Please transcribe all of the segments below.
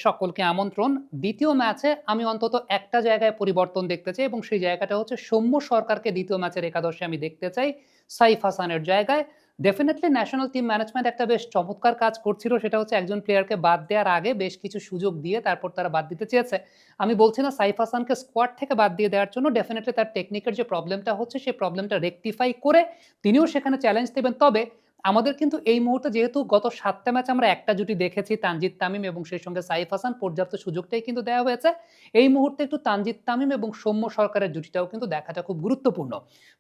সকলকে আমন্ত্রণ। দ্বিতীয় ম্যাচে আমি অন্তত একটা জায়গায় পরিবর্তন দেখতে চাই এবং সেই জায়গাটা হচ্ছে সৌম্য সরকারকে দ্বিতীয় ম্যাচের একাদশে আমি দেখতে চাই সাইফ হাসানের জায়গায়। ডেফিনিটলি ন্যাশনাল টিম ম্যানেজমেন্ট একটা বেশ চমৎকার কাজ করছিল, সেটা হচ্ছে একজন প্লেয়ারকে বাদ দেওয়ার আগে বেশ কিছু সুযোগ দিয়ে তারপর তারা বাদ দিতে চেয়েছে। আমি বলছি না সাইফ হাসানকে স্কোয়াড থেকে বাদ দিয়ে দেওয়ার জন্য, ডেফিনিটলি তার টেকনিকের যে প্রবলেমটা হচ্ছে সেই প্রবলেমটা রেকটিফাই করে তিনিও সেখানে চ্যালেঞ্জ দেবেন। তবে আমাদের কিন্তু এই মুহূর্তে যেহেতু গত ৭টা ম্যাচে আমরা একটা জুটি দেখেছি তানজিদ তামিম এবং সেই সঙ্গে সাইফ হাসান, পর্যাপ্ত সুযোগটাই কিন্তু দেওয়া হয়েছে। এই মুহূর্তে একটু তানজিদ তামিম এবং সৌম্য সরকারের জুটিটাও কিন্তু দেখাটা খুব গুরুত্বপূর্ণ।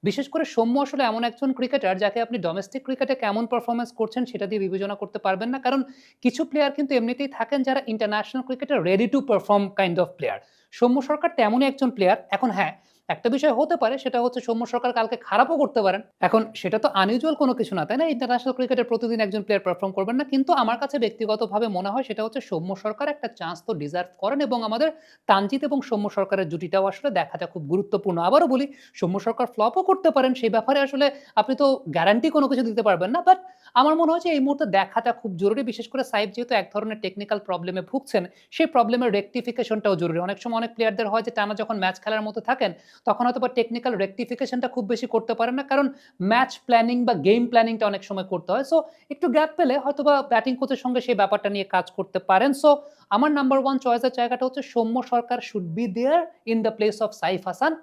বিশেষ করে সৌম্য আসলে এমন একজন ক্রিকেটার যাকে আপনি ডোমেস্টিক ক্রিকেটে কেমন পারফরমেন্স করছেন সেটা দিয়ে বিবেচনা করতে পারবেন না, কারণ কিছু প্লেয়ার কিন্তু এমনিতেই থাকেন যারা ইন্টারন্যাশনাল ক্রিকেটে ready to perform kind of player. Soumya Sarkar তেমনই একজন প্লেয়ার। এখন হ্যাঁ, একটা বিষয় হতে পারে, সেটা হচ্ছে সৌম্য সরকার কালকে খারাপও করতে পারেন। এখন সেটা তো আনইউজুয়াল কোনো কিছু না, তাই না? ইন্টারন্যাশনাল ক্রিকেটে প্রতিদিন একজন প্লেয়ার পারফর্ম করবেন না। কিন্তু আমার কাছে ব্যক্তিগতভাবে মনে হয় সেটা হচ্ছে সৌম্য সরকার একটা চান্স তো ডিজার্ভ করেন এবং আমাদের তানজিদ এবং সৌম্য সরকারের জুটিটাও আসলে দেখাটা খুব গুরুত্বপূর্ণ। আবারও বলি, সৌম্য সরকার ফ্লপও করতে পারেন, সেই ব্যাপারে আসলে আপনি তো গ্যারান্টি কোনো কিছু দিতে পারবেন না। বাট আমার মনে হয় যে এই মুহূর্তে দেখাটা খুব জরুরি। বিশেষ করে সাইফ যেহেতু এক ধরনের টেকনিক্যাল প্রবলেমে ভুগছেন, সেই প্রবলেমের রেকটিফিকেশনটাও জরুরি। অনেক সময় অনেক প্লেয়ারদের হয় যে টানা যখন ম্যাচ খেলার মতো থাকেন তখন হয়তোবা টেকনিক্যাল রেকটিফিকেশনটা খুব বেশি করতে পারেন না, কারণ ম্যাচ প্ল্যানিং বা গেম প্ল্যানিংটা অনেক সময় করতে হয়। সো একটু গ্যাপ পেলে হয়তোবা ব্যাটিং কোচের সঙ্গে সেই ব্যাপারটা নিয়ে কাজ করতে পারেন। সো আমার নাম্বার 1 চয়েসের জায়গাটা হচ্ছে Soumya Sarkar should be there in the place of Saif Hasan.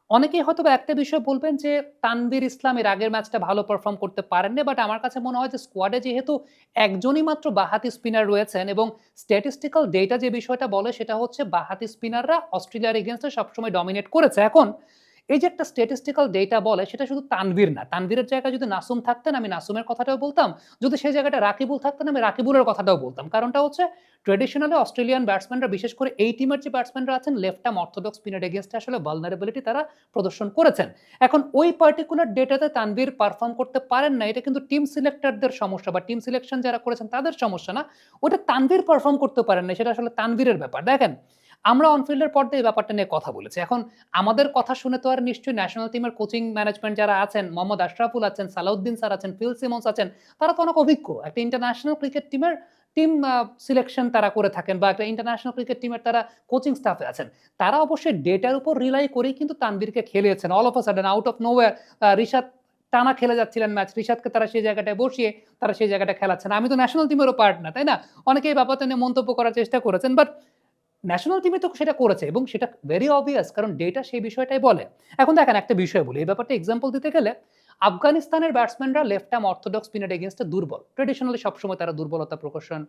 অনেকেই হয়তোবা একটা বিষয় বলবেন যে তানভীর ইসলাম এর আগের ম্যাচটা ভালো পারফর্ম করতে পারেননি, বাট আমার কাছে মনে হয় যে স্কোয়াডে যেহেতু একজনই মাত্র বাঁহাতি স্পিনার রয়েছেন এবং স্ট্যাটিস্টিক্যাল ডেটা যে বিষয়টা বলে সেটা হচ্ছে বাঁহাতি স্পিনাররা অস্ট্রেলিয়ার এগেইনস্টে সবসময় ডমিনেট করেছে। এখন এই যে একটা স্ট্যাটিস্টিক্যাল ডেটা বলে সেটা শুধু তানভীর না, তানভীরের জায়গায় যদি নাসুম থাকতেন আমি নাসুমের কথাটাও বলতাম, যদি সেই জায়গাটা রাকিবুল থাকতেন আমি রাকিবুলের কথাটাও বলতাম। কারণটা হচ্ছে ট্র্যাডিশনালি অস্ট্রেলিয়ান ব্যাটসম্যানরা, বিশেষ করে এই টিমের যে ব্যাটসম্যানরা আছেন লেফট আর্ম অর্থোডক্স স্পিনের এগেইনস্টে আসলে ভালনারেবিলিটি তারা প্রদর্শন করেছেন। এখন ওই পার্টিকুলার ডেটাতে তানভীর পারফর্ম করতে পারেন না, এটা কিন্তু টিম সিলেক্টরদের সমস্যা বা টিম সিলেকশন যারা করেছেন তাদের সমস্যা না, ওটা তানভীর পারফর্ম করতে পারেন না, সেটা আসলে তানভীরের ব্যাপার। দেখেন, আমরা অনফিল্ডের পর্দায় এই ব্যাপারটা নিয়ে কথা বলেছি। এখন আমাদের কথা শুনে তো আর নিশ্চয়ই ন্যাশনাল টিমের কোচিং ম্যানেজমেন্ট যারা আছেন, মোহাম্মদ আশরাফুল আছেন, সালাউদ্দিন স্যার আছেন, ফিল সিমন্স আছেন, তারা তো অনেক অভিজ্ঞ। একটা ইন্টারন্যাশনাল ক্রিকেট টিমের টিম সিলেকশন তারা করে থাকেন বা একটা ইন্টারন্যাশনাল ক্রিকেট টিমের তারা কোচিং স্টাফে আছেন। তারা অবশ্যই ডেটার উপর রিলাই করেই কিন্তু তানভীরকে খেলিয়েছেন। All of a sudden out of nowhere Rishad টানা খেলে যাচ্ছিলেন ম্যাচ। রিশাদকে তারা সেই জায়গাটায় বসিয়ে তারা সেই জায়গাটা খেলাচ্ছেন। আমি তো ন্যাশনাল টিমেরও পার্ট না, তাই না? অনেকে এই ব্যাপারটা নিয়ে মন্তব্য করার চেষ্টা করেছেন। বাট ন্যাশনাল টিমে তো সেটা করেছে এবং সেটা ভেরি অবভিয়াস, কারণ ডেটা সেই বিষয়টাই বলে। এখন দেখেন একটা বিষয় বলি, এই ব্যাপারটা এক্সাম্পল দিতে গেলে আফগানিস্তানের ব্যাটসম্যানরা লেফট আর্ম অর্থোডক্স স্পিনের এগেইনস্টে দুর্বল। ট্র্যাডিশনালি সবসময় তারা দুর্বলতা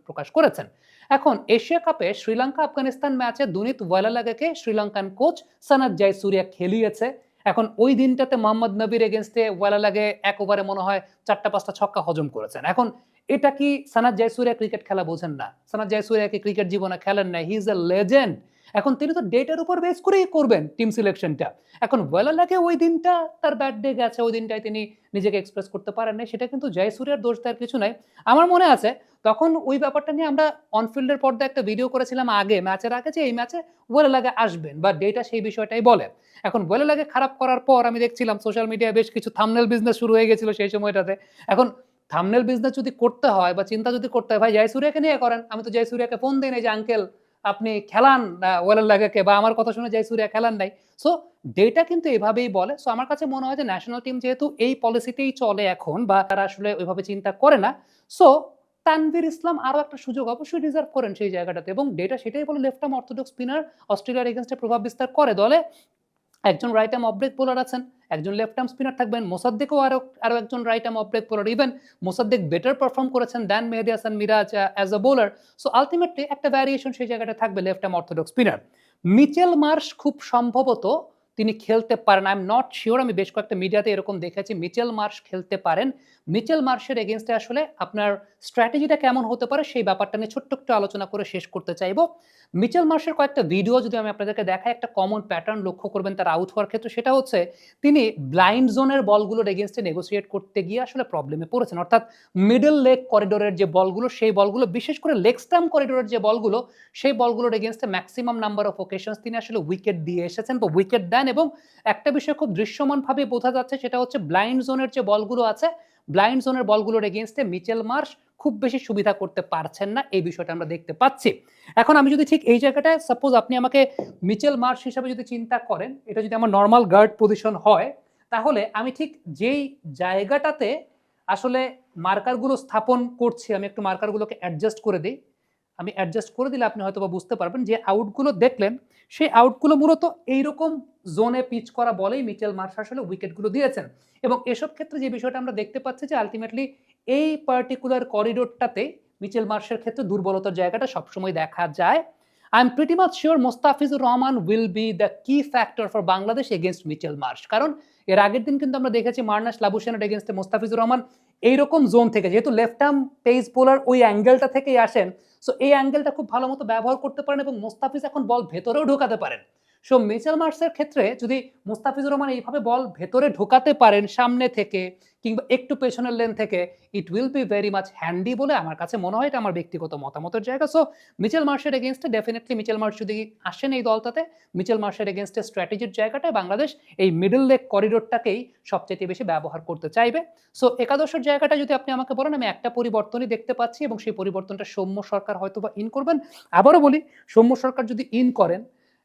প্রকাশ করেছেন। এখন এশিয়া কাপে শ্রীলঙ্কা আফগানিস্তান ম্যাচে দুনিত ওয়ালালাগাকে শ্রীলঙ্কান কোচ সানাত জয়সুরিয়া খেলিয়েছে। এখন ওই দিনটাতে মোহাম্মদ নবীর এগেইনস্টে ওয়ালালাগে এক ওভারে মনে হয় 4টা-5টা ছক্কা হজম করেছেন। এখন এটা কি সানাত জয়সুরিয়া ক্রিকেট খেলা বোঝেন না? সানাত জয়সুরিয়া কি ক্রিকেট জীবনে খেলেন নাই? He is a legend. এখন তিনি তো ডেটার উপর বেস করেই করবেন টিম সিলেকশনটা। এখন ওয়ালালাগে ওই দিনটা তার ব্যাড ডে গেছে, ওই দিনটায় তিনি নিজেকে এক্সপ্রেস করতে পারেন নাই, সেটা কিন্তু জয়সুরিয়ার দোষ দেওয়ার কিছু নাই। আমার মনে আছে তখন ওই ব্যাপারটা নিয়ে আমরা অনফিল্ডের পর্দায় একটা ভিডিও করেছিলাম আগে, ম্যাচের আগে, যে এই ম্যাচে ওয়ালালাগে আসবেন বা ডেটা সেই বিষয়টাই বলে। এখন ওয়ালালাগে খারাপ করার পর আমি দেখছিলাম সোশ্যাল মিডিয়ায় বেশ কিছু থাম্বনেল বিজনেস শুরু হয়ে গেছিল সেই সময়টাতে। এখন থাম্বনেল বিজনেস যদি করতে হয় বা চিন্তা যদি করতে হয়, ভাই জয়সুরিয়াকে নিয়ে করেন। আমি তো জয়সুরিয়াকে ফোন দেই নাই যে আঙ্কেল আপনি খেলান ওয়ালালাগাকে, বা আমার কথা শুনে জয়সুরিয়া খেলান নাই। সো ডেটা কিন্তু এভাবেই বলে। সো আমার কাছে মনে হয় যে ন্যাশনাল টিম যেহেতু এই পলিসিতেই চলে এখন বা তারা আসলে ওইভাবে চিন্তা করে না, সো তানভীর ইসলাম আরো একটা সুযোগ অবশ্যই ডিজার্ভ করেন সেই জায়গাটাতে এবং ডেটা সেটাই বলে লেফট আর্ম অর্থোডক্স স্পিনার অস্ট্রেলিয়ার এগেইনস্টে প্রভাব বিস্তার করে। দলে একজন right arm off break bowler আছেন, একজন লেফট আর্ম স্পিনার থাকবেন, মোসাদ্দেকও আরো একজন right arm off break bowler. Even Mosaddek better perform করেছেন than Mehedi Hasan Miraz as a bowler. So ultimately একটা ভ্যারিয়েশন সেই জায়গাটা থাকবে left arm orthodox spinner. Mitchell Marsh খুব সম্ভবত তিনি খেলতে পারেন, আই এম নট শিওর, আমি বেশ কয়েকটা মিডিয়াতে এরকম দেখেছি মিচেল মার্শ খেলতে পারেন। মিচেল মার্শের এগেইনস্টে আসলে আপনার স্ট্র্যাটেজিটা কেমন হতে পারে সেই ব্যাপারটা নিয়ে ছোট্ট একটু আলোচনা করে শেষ করতে চাইবো। মিচেল মার্শের কয়েকটা ভিডিও যদি আমি আপনাদেরকে দেখাই, একটা কমন প্যাটার্ন লক্ষ্য করবেন তার আউট হওয়ার ক্ষেত্রে, সেটা হচ্ছে তিনি ব্লাইন্ড জোনের বলগুলোর এগেইনস্টে নেগোসিয়েট করতে গিয়ে আসলে প্রবলেমে পড়েছেন। অর্থাৎ মিডল লেগ করিডোরের যে বলগুলো সেই বলগুলো, বিশেষ করে লেগ স্টাম্প করিডোরের যে বলগুলো সেই বলগুলোর এগেইনস্টে ম্যাক্সিমাম নাম্বার অফ ওকেশনস তিনি আসলে উইকেট দিয়ে এসেছেন বা উইকেট দেন। এবং একটা বিষয় খুব দৃশ্যমানভাবে বোঝা যাচ্ছে, সেটা হচ্ছে ব্লাইন্ড জোনের যে বলগুলো আছে, ব্লাইন্ড জোনের বলগুলোর এগেইনস্টে মিচেল মার্শ খুব বেশি সুবিধা করতে পারছেন না, এই বিষয়টা আমরা দেখতে পাচ্ছি। এখন আমি যদি ঠিক এই জায়গাটায় সাপোজ আপনি আমাকে মিচেল মার্শ হিসাবে যদি চিন্তা করেন, এটা যদি আমার নরমাল গার্ড পজিশন হয়, তাহলে আমি ঠিক যেই জায়গাটাতে আসলে মার্কারগুলো স্থাপন করছি, আমি একটু মার্কারগুলোকে অ্যাডজাস্ট করে দেই। আমি অ্যাডজাস্ট করে দিলে আপনি হয়তোবা বুঝতে পারবেন যে আউটগুলো দেখলেন, সেই আউটগুলো মূলত এইরকম জোনে পিচ করা বলেই মিচেল মার্শ আসলে উইকেটগুলো দিয়েছেন। এবং এসব ক্ষেত্রে যে বিষয়টা আমরা দেখতে পাচ্ছি যে আল্টিমেটলি এই পার্টিকুলার করিডোরটাতে মিচেল মার্শের ক্ষেত্রে দুর্বলতার জায়গাটা সবসময় দেখা যায়। I am pretty much sure Mustafizur Rahman will be the key factor for Bangladesh against Mitchell Marsh. কারণ এর আগের দিন কিন্তু আমরা দেখেছি মার্নাস লাবুশেনের এগেইনস্টে মোস্তাফিজুর রহমান এইরকম জোন থেকে, যেহেতু লেফট আর্ম পেস বোলার ওই অ্যাঙ্গেলটা থেকেই আসেন, সো এই অ্যাঙ্গেলটা খুব ভালো মতো ব্যবহার করতে পারেন এবং মোস্তাফিজ এখন বল ভেতরেও ঢোকাতে পারেন। সো মিচেল মার্শের ক্ষেত্রে যদি মোস্তাফিজুর রহমান এইভাবে বল ভেতরে ঢোকাতে পারেন সামনে থেকে কিংবা একটু পেছনের লেন থেকে, it will be very much handy বলে আমার কাছে মনে হয়। এটা আমার ব্যক্তিগত মতামতের জায়গা। সো মিচেল মার্শের এগেইনস্টে ডেফিনেটলি মিচেল মার্শ যদি আসেন এই দলটাতে, মিচেল মার্শের এগেইনস্টে স্ট্র্যাটেজির জায়গাটায় বাংলাদেশ এই মিডল লেগ করিডোরটাকেই সবচেয়ে বেশি ব্যবহার করতে চাইবে। সো একাদশের জায়গাটা যদি আপনি আমাকে বলেন, আমি একটা পরিবর্তনই দেখতে পাচ্ছি এবং সেই পরিবর্তনটা সৌম্য সরকার হয়তোবা ইন করবেন। আবারও বলি, সৌম্য সরকার যদি ইন করেন,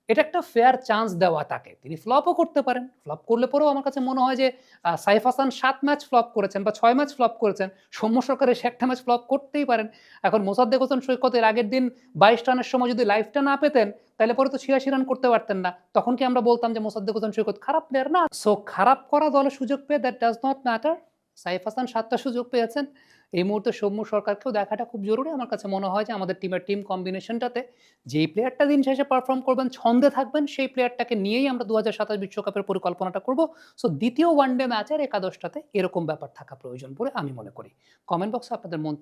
এটা একটা ফেয়ার চান্স দেওয়া তাকে। তিনি ফ্লপও করতে পারেন। ফ্লপ করলে পরেও আমার কাছে মনে হয় যে সাইফ হাসান ৭ ম্যাচ ফ্লপ করেছেন বা ৬ ম্যাচ ফ্লপ করেছেন। সৌম্য সরকার এসে একটা ম্যাচ ফ্লপ করতেই পারেন। এখন মোসাদ্দেক হোসেন সৈকত এর আগের দিন ২২ রানের সময় যদি লাইফটা না পেতেন, তাহলে পরে তো ৮৬ রান করতে পারতেন না। তখন কি আমরা বলতাম যে মোসাদ্দেক হোসেন সৈকত খারাপ প্লেয়ার? না। সো খারাপ করা দলে সুযোগ পেয়ে that does not matter. Saif Hasan ৭ টা সুযোগ পেয়েছেন। এই মুহূর্তে সৌম্য সরকারকেও দেখাটা খুব জরুরি। আমার কাছে মনে হয় যে আমাদের টিমের টিম কম্বিনেশনটাতে যেই প্লেয়ারটা দিন শেষে পারফর্ম করবেন, ছন্দে থাকবেন, সেই প্লেয়ারটাকে নিয়েই আমরা ২০২৭ বিশ্বকাপের পরিকল্পনাটা করব। সো দ্বিতীয় ওয়ানডে ম্যাচের একাদশটাতে এরকম ব্যাপার থাকা প্রয়োজন বলে আমি মনে করি। কমেন্ট বক্সে আপনাদের মন্তব্য